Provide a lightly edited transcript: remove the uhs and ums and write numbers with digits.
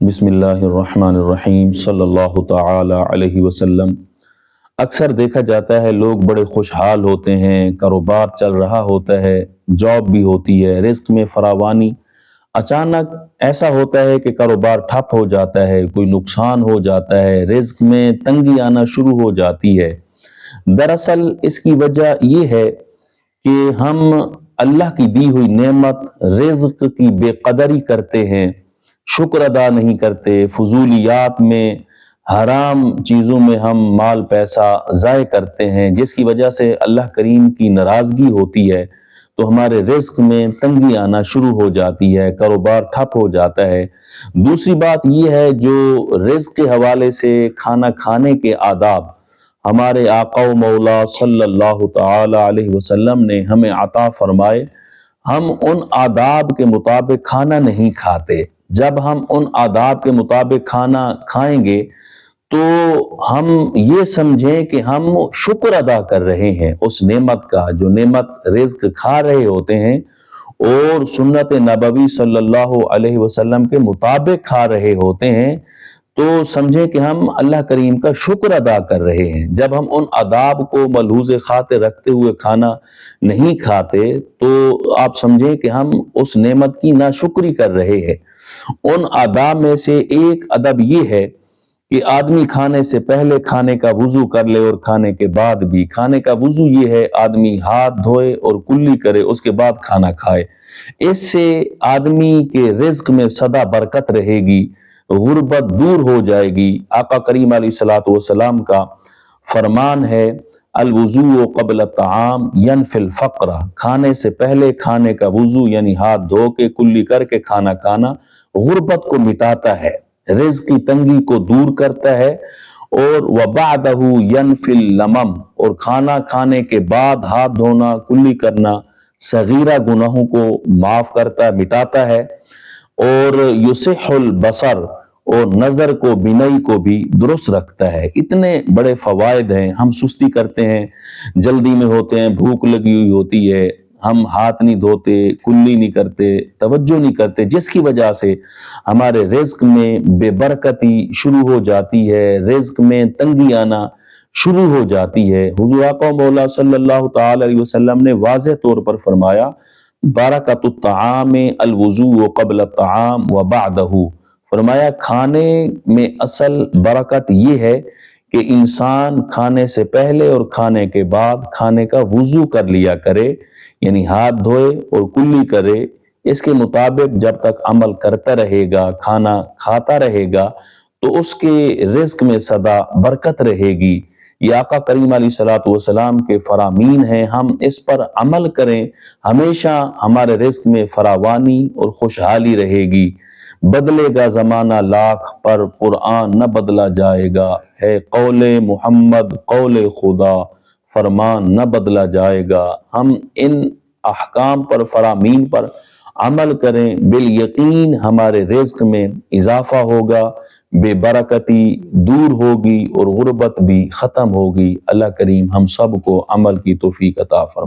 بسم اللہ الرحمن الرحیم صلی اللہ تعالی علیہ وسلم۔ اکثر دیکھا جاتا ہے لوگ بڑے خوشحال ہوتے ہیں، کاروبار چل رہا ہوتا ہے، جاب بھی ہوتی ہے، رزق میں فراوانی۔ اچانک ایسا ہوتا ہے کہ کاروبار ٹھپ ہو جاتا ہے، کوئی نقصان ہو جاتا ہے، رزق میں تنگی آنا شروع ہو جاتی ہے۔ دراصل اس کی وجہ یہ ہے کہ ہم اللہ کی دی ہوئی نعمت رزق کی بے قدری کرتے ہیں، شکر ادا نہیں کرتے، فضولیات میں، حرام چیزوں میں ہم مال پیسہ ضائع کرتے ہیں، جس کی وجہ سے اللہ کریم کی ناراضگی ہوتی ہے، تو ہمارے رزق میں تنگی آنا شروع ہو جاتی ہے، کاروبار ٹھپ ہو جاتا ہے۔ دوسری بات یہ ہے جو رزق کے حوالے سے کھانا کھانے کے آداب ہمارے آقا و مولا صلی اللہ تعالی علیہ وسلم نے ہمیں عطا فرمائے، ہم ان آداب کے مطابق کھانا نہیں کھاتے۔ جب ہم ان آداب کے مطابق کھانا کھائیں گے تو ہم یہ سمجھیں کہ ہم شکر ادا کر رہے ہیں اس نعمت کا، جو نعمت رزق کھا رہے ہوتے ہیں اور سنت نبوی صلی اللہ علیہ وسلم کے مطابق کھا رہے ہوتے ہیں، تو سمجھیں کہ ہم اللہ کریم کا شکر ادا کر رہے ہیں۔ جب ہم ان آداب کو ملحوظ خاطر رکھتے ہوئے کھانا نہیں کھاتے تو آپ سمجھیں کہ ہم اس نعمت کی ناشکری کر رہے ہیں۔ ان آداب میں سے ایک ادب یہ ہے کہ آدمی کھانے سے پہلے کھانے کا وضو کر لے اور کھانے کے بعد بھی۔ کھانے کا وضو یہ ہے آدمی ہاتھ دھوئے اور کلی کرے، اس کے بعد کھانا کھائے۔ اس سے آدمی کے رزق میں سدا برکت رہے گی، غربت دور ہو جائے گی۔ آقا کریم علیہ الصلوۃ والسلام کا فرمان ہے الوضوء قبل الطعام ینفی الفقر، کھانے سے پہلے کھانے کا وضو یعنی ہاتھ دھو کے کلی کر کے کھانا کھانا غربت کو مٹاتا ہے، رزق کی تنگی کو دور کرتا ہے۔ اور وَبَعْدَهُ يَنْفِي اللَّمَمْ، اور کھانا کھانے کے بعد ہاتھ دھونا کلی کرنا صغیرہ گناہوں کو معاف کرتا مٹاتا ہے۔ اور یصح البصر، اور نظر کو بینائی کو بھی درست رکھتا ہے۔ اتنے بڑے فوائد ہیں، ہم سستی کرتے ہیں، جلدی میں ہوتے ہیں، بھوک لگی ہوئی ہوتی ہے، ہم ہاتھ نہیں دھوتے، کلی نہیں کرتے، توجہ نہیں کرتے، جس کی وجہ سے ہمارے رزق میں بے برکتی شروع ہو جاتی ہے، رزق میں تنگی آنا شروع ہو جاتی ہے۔ حضور آقا مولا صلی اللہ تعالی علیہ وسلم نے واضح طور پر فرمایا برکت الطعام الوضوء قبل الطعام وبعدہ، فرمایا کھانے میں اصل برکت یہ ہے کہ انسان کھانے سے پہلے اور کھانے کے بعد کھانے کا وضو کر لیا کرے، یعنی ہاتھ دھوئے اور کلی کرے۔ اس کے مطابق جب تک عمل کرتا رہے گا، کھانا کھاتا رہے گا، تو اس کے رزق میں سدا برکت رہے گی۔ یہ آقا کریم علیہ الصلوۃ والسلام کے فرامین ہیں، ہم اس پر عمل کریں، ہمیشہ ہمارے رزق میں فراوانی اور خوشحالی رہے گی۔ بدلے گا زمانہ لاکھ پر قرآن نہ بدلا جائے گا، ہے قول محمد قول خدا، فرمان نہ بدلا جائے گا۔ ہم ان احکام پر، فرامین پر عمل کریں، بالیقین ہمارے رزق میں اضافہ ہوگا، بے برکتی دور ہوگی اور غربت بھی ختم ہوگی۔ اللہ کریم ہم سب کو عمل کی توفیق عطا فرمائے۔